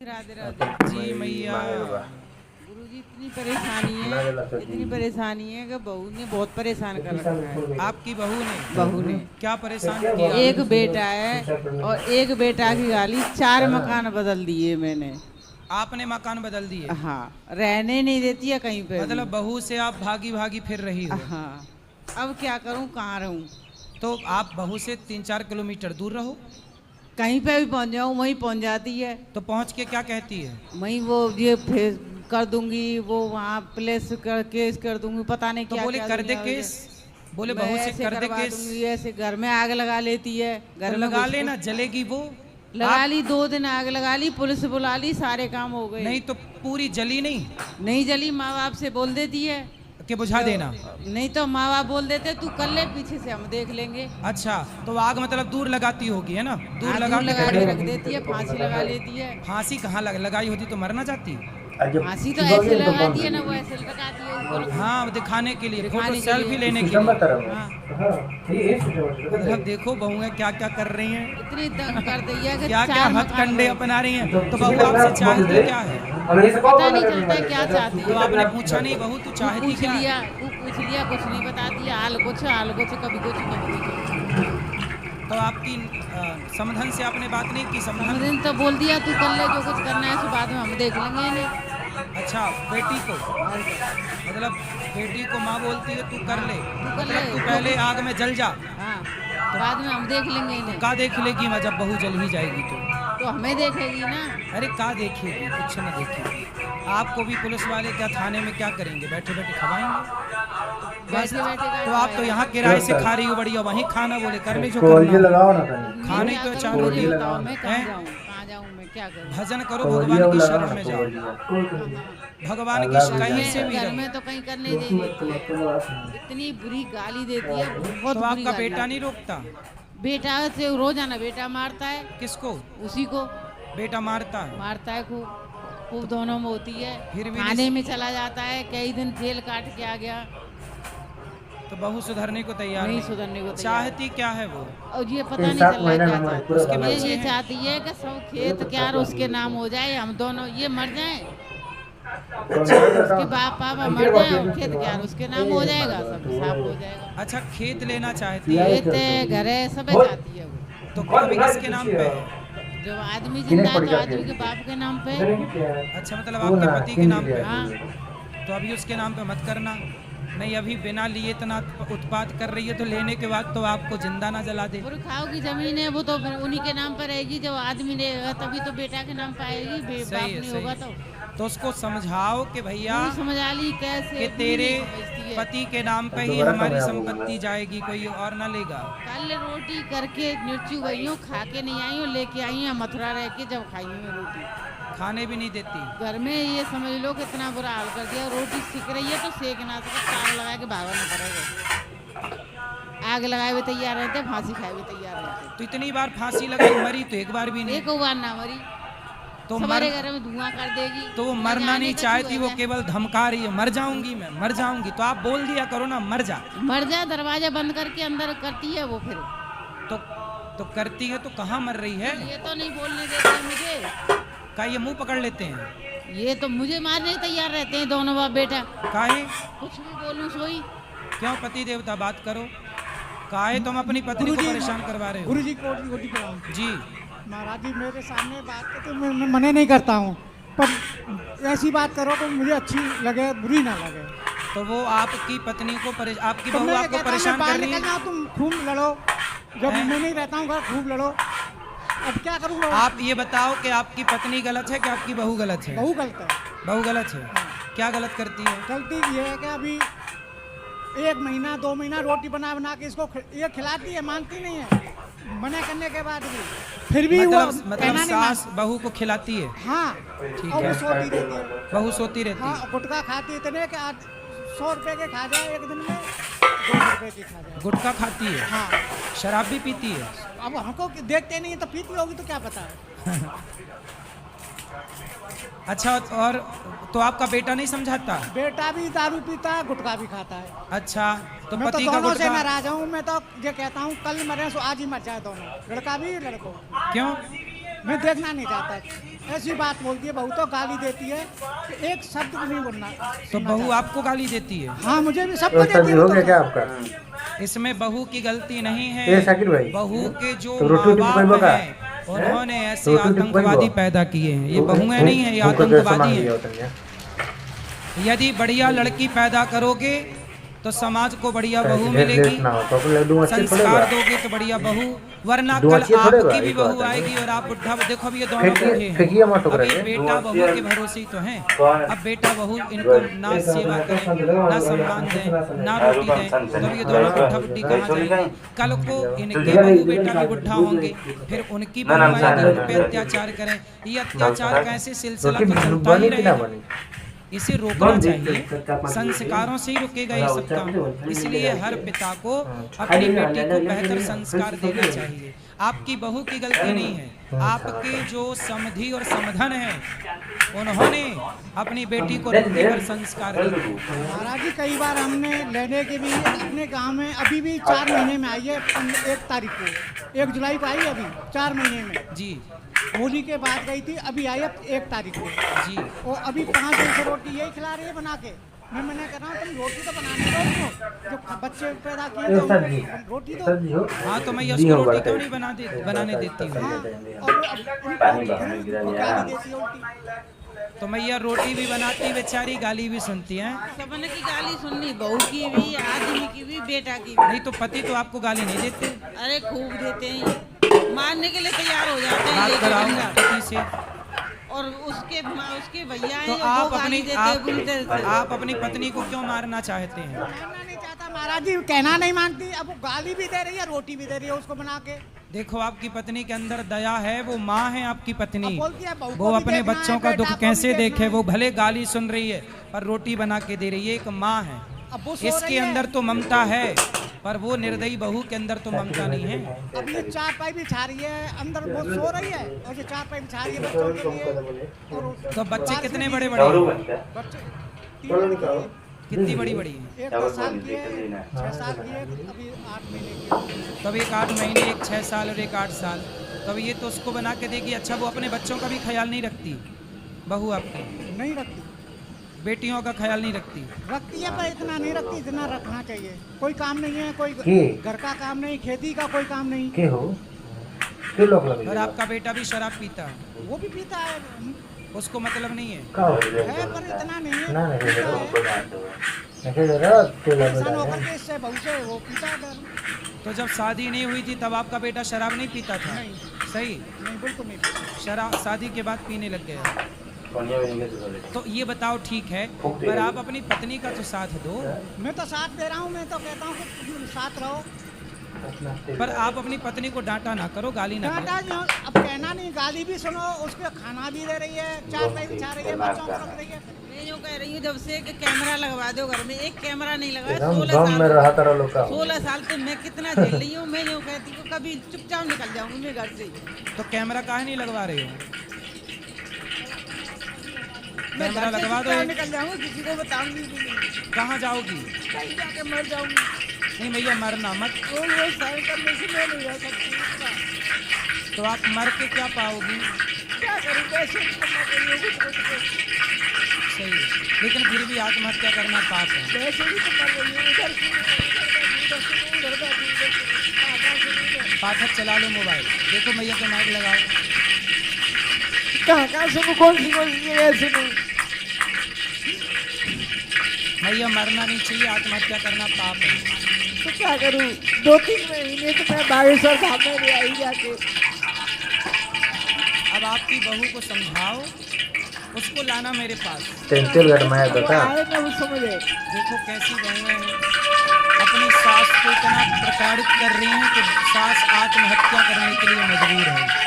राधे राधे जी मैया। गुरुजी इतनी परेशानी है कि बहू ने बहुत परेशान कर रखा है। आपकी बहू ने क्या परेशान किया? एक बेटा है और एक बेटा की गाली 4 मकान बदल दिए मैंने। आपने मकान बदल दिए? हाँ, रहने नहीं देती है कहीं पे। मतलब बहू से आप भागी भागी फिर रही हो? हाँ, अब क्या करूं, कहाँ रहूं? तो आप बहू से 3-4 किलोमीटर दूर रहो। कहीं पे भी पहुंच जाऊं वहीं पहुंच जाती है। तो पहुंच के क्या कहती है? वहीं वो ये फेस कर दूंगी, वो वहाँ प्लेस कर केस कर दूंगी, पता नहीं तो क्या बोले क्या कर दे केस, बोले बहू से कर दे केस। ऐसे घर में आग लगा लेती है। घर तो में लगा लेना, जलेगी वो। लगा ली, 2 दिन आग लगा ली, पुलिस बुला ली, सारे काम हो गए। नहीं तो पूरी जली नहीं जली, माँ बाप से बोल देती है कि बुझा देना। नहीं तो माँ बाप बोल देते तू कर ले, पीछे से हम देख लेंगे। अच्छा, तो आग मतलब दूर लगाती होगी, है ना? दूर लगा के रख देती है, फांसी लगा लेती है। फांसी कहाँ लगाई होती तो मर ना जाती? फांसी तो ऐसे लगाती है ना, वो ऐसे लगाती है। हाँ, दिखाने के लिए, फोटो सेल्फी लेने के लिए। मतलब देखो बहुएं क्या क्या कर रही हैं, इतनी तंग कर दी है कि क्या क्या हथकंडे अपना रही हैं। तो बहू आपसे चाहती क्या है? पता नहीं चलता है क्या चाहती है। तो आपने पूछा नहीं बहू तू चाहती क्या? पूछ लिया, कुछ नहीं बताती, हाल कुछ कभी कुछ कभी कुछ। तो आपकी समधन से आपने बात नहीं की? समधन तो बोल दिया तू कर ले, जो कुछ करना है बाद में हम देख लेंगे इन्हें। अच्छा, बेटी को मतलब बेटी को माँ बोलती है तू कर ले, मतलब तू पहले आग में जल जा। हाँ, तो बाद में हम देख लेंगे इन्हें। का देख लेगी मैं, जब बहू जल ही जाएगी तो हमें देखेगी ना। अरे का देखेगी, कुछ नहीं देखेगी। आपको भी पुलिस वाले क्या थाने में क्या करेंगे, बैठे बैठे खवाएंगे बस। तो आप तो यहाँ किराए से खा रही हो, बढ़िया वहीं खाना, बोले कर ले जो करना। खाने तो चालू भजन करो, भगवान की शरण में जाओ, भगवान की कहीं से भी घर में तो कहीं करने दे देती है, इतनी बुरी गाली देती है बहुत। तो आपका बेटा नहीं रोकता? बेटा से रोजाना बेटा मारता है। किसको? उसी को बेटा मारता है खूब दोनों में होती है। फिर भी थाने में चला जाता है, कई दिन जेल काट के आ गया। तो बहू सुधरने को तैयार नहीं, सुधरने को चाहती क्या है वो? और ये पता नहीं चल रहा क्या चाहती है। ये चाहती है कि सब खेत क्या उसके नाम हो जाए, हम दोनों ये मर जाएं, उसके बाप पापा मर जाए, खेत क्या उसके नाम हो जाएगा, सब साफ हो जाएगा। अच्छा, खेत लेना चाहती है? खेत घर है सब चाहती है वो। तो अभी किसके नाम पे है? जब आदमी जिंदा है तो आदमी के बाप के नाम पे। अच्छा, मतलब आपके पति के नाम पे? हाँ। तो अभी उसके नाम पे मत करना। नहीं, अभी बिना लिए इतना उत्पात कर रही है, तो लेने के बाद तो आपको जिंदा ना जला दे। खाओ की जमीन है वो तो उन्हीं के नाम पर रहेगी, जब आदमी रहेगा तभी तो बेटा के नाम पर आएगी, बाप नहीं होगा तो उसको समझाओ कि भैया समझा ली कैसे कि तेरे पति के नाम पे ही हमारी संपत्ति जाएगी, कोई और ना लेगा। कल रोटी करके नीचू गई हूँ, खा के नहीं आई हूँ, लेके आई हूँ मथुरा रह के, जब खाई हूँ रोटी खाने भी नहीं देती घर में। ये समझ लो कितना बुरा हाल कर दिया, रोटी सिक रही है तो सेक ना सके, तार लगा के भागना पड़ेगा। आग लगाए हुए तैयार रहते, फांसी खाए हुए तैयार रहते। तो इतनी बार फांसी लगाई, मरी तो एक बार भी नहीं? एक बार ना मरी, तो हमारे घर में धुआं कर देगी। तो वो मरना नहीं चाहती, वो केवल धमका रही है, मर जाऊंगी मैं, मर जाऊंगी। तो आप बोल दिया करो ना, मर जा। दरवाजा बंद करके अंदर करती है वो। फिर तो करती है तो कहाँ मर रही है? ये तो नहीं बोलने देते मुझे। का ये मुंह पकड़ लेते हैं? ये तो मुझे मारने तैयार रहते हैं दोनों बाप बेटा। काहे? कुछ भी बोलूं सोई। क्यों पति देवता, बात करो। काहे तुम अपनी पत्नी को परेशान करवा रहे हो? गुरुजी कोटि प्रणाम जी। महाराज जी मेरे सामने बात करते मैं मने नहीं करता हूँ, पर ऐसी बात करो तो मुझे अच्छी लगे, बुरी ना लगे। तो वो आपकी पत्नी को आपकी बहू आपको परेशान कर रही है? तुम खूब लड़ो, जब मैं नहीं रहता हूँ घर खूब लड़ो, अब क्या करूँगा? आप ये बताओ कि आपकी पत्नी गलत है कि आपकी बहू गलत है? बहू गलत है। बहू गलत है? क्या गलत करती है? गलती ये है कि अभी 1 महीना 2 महीना रोटी बना के इसको ये खिलाती है, मानती नहीं है, मना करने के बाद भी फिर भी मतलब सास बहू को खिलाती है? हाँ, ठीक है। वो सोती रहती है, बहू सोती रहती है। हाँ, गुटखा खाती है इतने कि 100 रुपए के खा जाए एक दिन में, 200 रुपए की खा जाए। गुटखा खाती है? हाँ। शराब भी पीती है? अब हमको देखते नहीं है तो पीती होगी तो क्या पता है। अच्छा, और तो आपका बेटा नहीं समझाता? बेटा भी दारू पीता है, गुटखा भी खाता है। अच्छा, तो मैं पति तो का दोनों से गुटखा? नाराज हूँ। मैं तो ये कहता हूँ कल मरे सो आज ही मर जाए दोनों, लड़का भी लड़को। क्यों? मैं देखना नहीं चाहता। ऐसी बात बोलती है बहू, तो गाली देती है कि एक शब्द भी नहीं बोलना। तो बहू आपको गाली देती है? हाँ, मुझे भी सबको सर देती जी है। हो वो गया तो क्या आपका? इसमें बहू की गलती नहीं ए है। शाकिर भाई, बहू के जो तो रोटी माँ टिप्पणी बाप बघा। हैं उन्होंने ऐसे रोटी टिप्पणी आतंकवादी बघा। पैदा किए हैं। ये बहुएं नहीं है, ये तुमको कैसे आतंकवादी मांग हैं। लिया होता है? यदि बढ़िया लड़की पैदा करोगे तो समाज को बढ़िया बहू ढेर मिलेगी, लेट ना हो तो अपन लड्डू अच्छे थोड़े संस्कार बा। दोगे तो बढ़िया बहू, वरना दो कल अच्छे थोड़े बा, आपकी भी एक बहू बात है। आएगी और आप बुढ़ा। देखो अब ये दोनों बूढ़े हैं, फेंकिए मत टोकरा अब ये के। बेटा बहू के भरोसे ही तो हैं। अब बेटा बहू इनको ना सेवा करें, ना सम्मान दें, ना रोटी दें, तो ये दोनों बुढ़ा बुढ़ी कहाँ जाएंगे? कल को इनके बहू बेटा भी बुढ़ा होंगे, फिर उनकी बहू आएगी, उन पे अत्याचार करें। ये अत्याचार का ऐसे सिलसिला रोटी तो चलता ही बनी कि ना रहेगा। बनी? इसे रोकना चाहिए, संस्कारों से ही रुकेगा ये सब काम। इसलिए हर पिता को अपनी बेटी को बेहतर संस्कार देना चाहिए। आपकी बहू की गलती नहीं है, आपके जो समधी और समधन हैं उन्होंने अपनी बेटी को रखने पर संस्कार दिए। महाराज जी, कई बार हमने लेने के भी अपने गांव में, अभी भी 4 महीने में आई है, 1 तारीख को, 1 जुलाई को आई अभी 4 महीने में जी होली के बाद गई थी, अभी आई है 1 तारीख को। जी। और अभी 5 दिन से रोटी यही खिला रही है बना के। मैंने कह रहा हूँ तुम रोटी तो बनाने दो उसको, जो बच्चे पैदा किए ए तो सर जी, रोटी दो। सर जी हो। हाँ, तो मैं जी उसको हो रोटी बड़ा क्यों नहीं बनाने देती हूँ? हाँ, और गाली देती है उल्टी। तो मैया रोटी भी बनाती, बेचारी गाली भी सुनती हैं। सबने की गाली सुननी, बहू की भी, आदमी की भी, बेटा की भी। नहीं तो पति तो आपको गाली नहीं देते? अरे खूब देते हैं, मारने के लिए तैयार हो जाते हैं। बात लेके कराओ बंदा। पति से। और उसके भैया हैं, तो वो आप गाली देते हैं, बुलते हैं। आप अपनी पत्नी को क्यों मारना चाहते हैं? मानना नहीं चाहता महाराज जी, कहना नहीं मानती। अब वो गाली भी दे रही है, रोटी भी दे रही है उसको बना के। देखो, आपकी पत्नी के अंदर दया है, वो माँ है आपकी पत्नी। अब बोलती है बहू को वो भी अपने देखना है, बच्चों का बेटा दुख को भी कैसे देखना देखे? है। वो भले गाली सुन रही है पर रोटी बना के दे रही है, एक माँ है। अब वो सो इसके रही है। अंदर तो ममता है, पर वो निर्दयी बहू के अंदर तो ममता नहीं है। अब ये चारपाई बिछा रही है, अंदर वो सो रही है और ये चारपाई बिछा रही है बच्चों के लिए। और तो बच्चे बाहर से कितने भी- बड़े बड़े हैं? बच्चे 3 लड़की है। कितनी बड़ी बड़ी है? एक 10 साल की है, 6 साल की है, अभी 8 महीने की है। तब एक 8 महीने, एक 6 साल और एक 8 साल। तब ये तो उसको बना के देगी। अच्छा, वो अपने बच्चों का भी ख्याल नहीं रखती बहू आपकी? नहीं रखती, बेटियों का ख्याल नहीं रखती? रखती है पर इतना नहीं रखती जितना रखना चाहिए। कोई काम नहीं है, कोई की? घर का काम नहीं, खेती का कोई काम नहीं। के हो? के लोग लगे? और आपका बेटा भी शराब पीता है? वो भी पीता है, उसको मतलब नहीं है? का हो? है पर इतना नहीं है। ना नहीं पीता है। ऐसे जरा तेल लगा परेशान होकर है। के इससे बहू से वो पीता है। तो जब शादी नहीं हुई थी तब आपका बेटा शराब नहीं पीता था? नहीं। सही। नहीं, बिल्कुल नहीं पीता। शराब शादी के बाद पीने लग गया। तो ये बताओ, ठीक है, पर आप अपनी पत्नी का तो साथ दो। मैं तो साथ दे रहा हूँ, मैं तो कहता हूँ कि तुम साथ रहो। पर आप अपनी पत्नी को डांटा ना करो, गाली ना करो। डांटा जो, अब कहना नहीं, गाली भी सुनो, उसके खाना भी दे रही है, चारपाई बिछा रही है, बच्चों को रख रही है। मैं यूँ कह रही हूँ, जब से एक कैमरा लगवा दो घर में, एक कैमरा नहीं लगाया, एकदम 16 दम में रहा तारा लोग का। 16 साल से मैं कितना झेल रही हूँ। मैं यूँ कहती हूँ कभी चुपचाप निकल जाऊंगी मैं घर से। तो कैमरा काहे नहीं लगवा रहे हो? मैं कैमरा घर से लगवा दो। चुपचाप निकल जाऊंगी, किसी को बताऊंगी भी नहीं, कहाँ जाओगी? कहीं जाके मर जाऊंगी। नहीं भैया, मरना मत। रोज रोज सहन करने से मैं नहीं रह सकती। तो आप मर के क्या पाओगी? क्या करूँ, कैसे करना चाहिए कुछ सही है, लेकिन फिर भी आत्महत्या करना पाप है। वैसे भी तो कर रही हूँ, उधर से उधर बैठी, उधर से पाठक चला लो मोबाइल, देखो भैया का माइक लगाओ। कहाँ से कौन सी ऐसे नहीं। भैया मरना नहीं चाहिए, आत्महत्या करना पाप है। तो क्या करूँ, 2-3 महीने तो मैं बागेश्वर धाम में ले आई जाके। अब आपकी बहू को समझाओ, उसको लाना मेरे पास। तेल गरमाया बता। आए ना वो समझे। देखो कैसी बहूएं हैं, अपनी सास को इतना प्रताड़ित कर रही हैं कि सास आत्महत्या करने के लिए मजबूर है।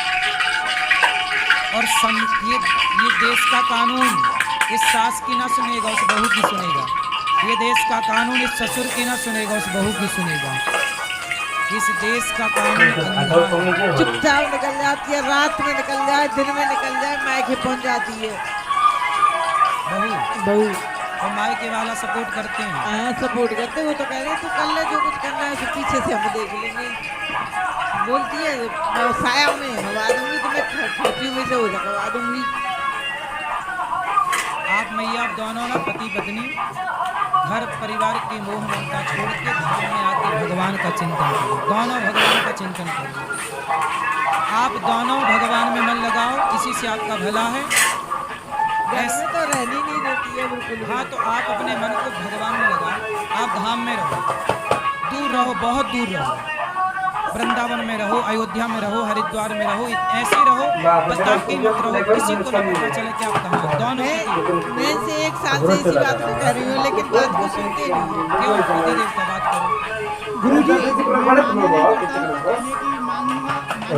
और ये देश का कानून इस सास की ना सुनेगा, उस बहू की सुनेगा। ये देश का कानून इस ससुर की ना सुनेगा, उस बहू की सुनेगा। इस देश का कानून चुपचाप निकल जाती है, रात में निकल जाए, दिन में निकल जाए, मायके पहुंच जाती है बहू। और मायके वाला सपोर्ट करते हैं। हाँ, सपोर्ट करते। वो तो कह रहे तू कर ले जो कुछ करना है, तो पीछे से हम देख लेंगे। बोलती है व्यवसाय में हवा दूंगी तो मैं ठोकी में से हो जावा दूंगी। आप मैया आप दोनों ना पति पत्नी घर परिवार की मोह ममता छोड़ के धाम में आके भगवान का चिंतन करो। दोनों भगवान का चिंतन करो। आप दोनों भगवान में मन लगाओ, इसी से आपका भला है। ऐसे तो रहनी नहीं देती है बिल्कुल। हाँ, तो आप अपने मन को भगवान में लगाओ। आप धाम में रहो, दूर रहो, बहुत दूर रहो। वृंदावन में रहो, अयोध्या में रहो, हरिद्वार में रहो, ऐसे रहो, बताती मत रहो, किसी को न पता चले कि आप कहाँ। दोनों मैं से 1 साल से इसी बात को कर रही हूँ, लेकिन बात को सुनते नहीं। क्यों पति देव का बात करो।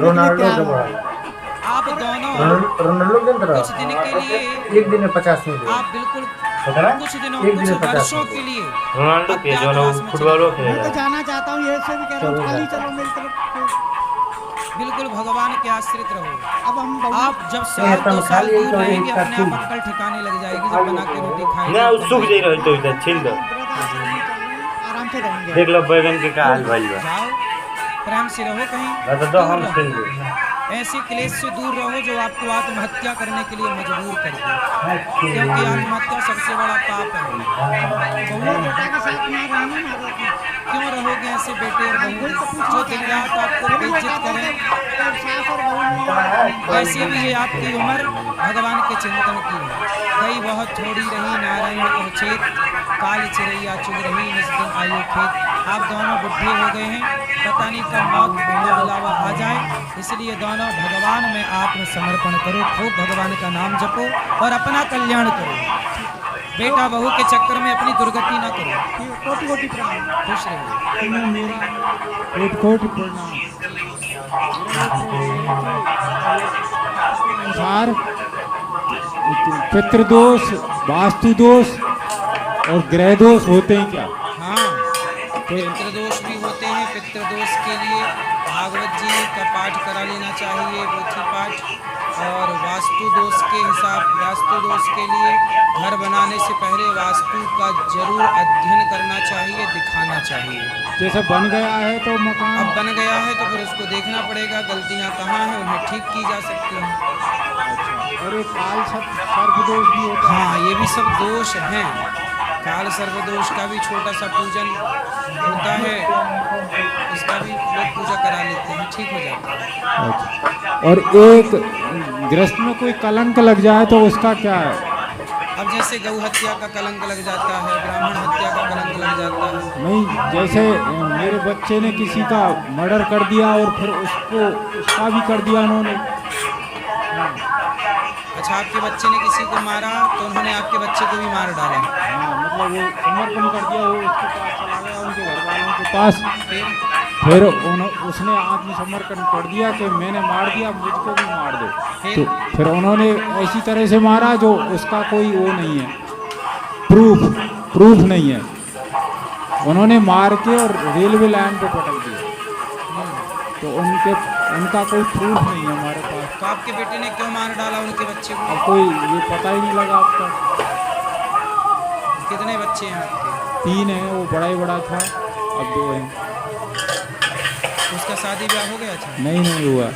रोनाल्डो से बड़ा आप दोनों रोनाल्डो के अंदर कुछ दिन के लिए एक दिन में 50 नहीं दे आप बिल्कुल कुछ दिनों एक दिन कुछ में 50 वर्षों के लिए रोनाल्डो के जो लोग फुटबॉल मैं तो जाना चाहता हूँ, ये से भी कह रहा हूँ कल ही चलो मेरी तरफ। बिल्कुल भगवान के आश्रित रहो। अब हम आप जब साल 2 साल दूर रहेंगे, अपने आप अक्ल ठिकाने लग जाएगी। जब बना के रोटी खाएंगे ना सुख जाई रही तो इधर छील दो। आराम से रहेंगे। देख लो बैगन के का हाल भाई बा। जाओ, प्रेम से रहो कहीं। बता दो हम छील दो। ऐसे क्लेश से दूर रहो जो आपको आत्महत्या करने के लिए मजबूर कर दे, क्योंकि आत्महत्या सबसे बड़ा पाप है। बहू बेटा के साथ ना रहना ना रहना। क्यों रहोगे ऐसे बेटे और बहू जो दिन रात आपको बेइज्जत करें? सास और बहू नहीं। वैसे भी ये आपकी उम्र भगवान के चिंतन की है। गई बहुत थोड़ी रही नारायण को चेत, काल चिरैया चुग रही निस दिन आयु खेत। आप दोनों बुढ़े हो गए हैं, पता नहीं कब मौत बुलावा आ जाए, इसलिए दोनों भगवान में आत्मसमर्पण करो। खूब भगवान का नाम जपो और अपना कल्याण करो। बेटा बहू के चक्कर में अपनी दुर्गति ना करो। कोटि कोटि प्रणाम। खुश रहिए। मेरा कोटि प्रणाम। अनुसार पितृदोष, वास्तु दोष और ग्रह दोष होते हैं क्या? हाँ, पितृदोष भी होते हैं। पितृदोष के लिए भागवत जी का पाठ करा लेना चाहिए, पोथी पाठ। और वास्तु दोष के हिसाब, वास्तु दोष के लिए घर बनाने से पहले वास्तु का जरूर अध्ययन करना चाहिए, दिखाना चाहिए। जैसे बन गया है तो मकान, अब बन गया है तो फिर उसको देखना पड़ेगा गलतियाँ कहाँ हैं, उन्हें ठीक की जा सकती हैं। और एक काल सर्प दोष भी होता है। हाँ, ये भी सब दोष हैं। काल सर्वदोष का भी छोटा सा पूजन होता है, उसका भी लोग पूजा करा लेते हैं, ठीक हो जाता है। अच्छा। और एक गृहस्थ में कोई कलंक लग जाए तो उसका क्या है? अब जैसे गौ हत्या का कलंक लग जाता है, ब्राह्मण हत्या का कलंक लग जाता है। नहीं, जैसे मेरे बच्चे ने किसी का मर्डर कर दिया और फिर उसका भी कर दिया उन्होंने। अच्छा, आपके बच्चे ने किसी को मारा तो उन्होंने आपके बच्चे को भी मार डाला। हाँ, मतलब वो समर्पण कर दिया, वो उसके पास चला गया, उनके घर वालों के पास। फिर उसने आत्मसमर्पण कर दिया कि मैंने मार दिया, मुझको भी मार दो। तो फिर उन्होंने ऐसी तरह से मारा जो उसका कोई वो नहीं है, प्रूफ नहीं है। उन्होंने मार के और रेलवे लाइन पे पटक दिया, तो उनका कोई प्रूफ नहीं है हमारे पास। तो आपके बेटे ने क्यों मार डाला उनके बच्चे को? अब कोई ये पता ही नहीं लगा आपका। कितने बच्चे हैं आपके? 3 हैं, वो बड़ा ही बड़ा था, अब 2 हैं। उसका शादी ब्याह हो गया था? नहीं हुआ।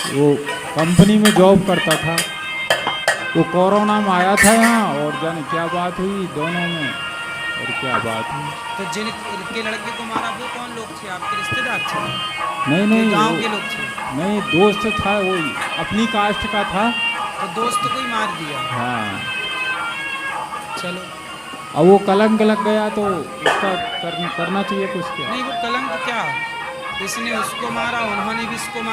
वो कंपनी में जॉब करता था, वो कोरोना में आया था यहाँ, और जाने क्या बात हुई दोनों में, और क्या बात हुई। तो जिनके लड़के को मारा वो कौन लोग थे? आपके रिश्तेदार थे? नहीं, गांव के लोग थे? नहीं, दोस्त था, वही अपनी कास्ट का था। तो दोस्त को ही मार दिया? हाँ। चलो, अब वो कलंक लग गया तो उसका करना चाहिए कुछ क्या? नहीं, वो कलंक क्या, इसने उसको मारा, उन्होंने भी इसको मारा।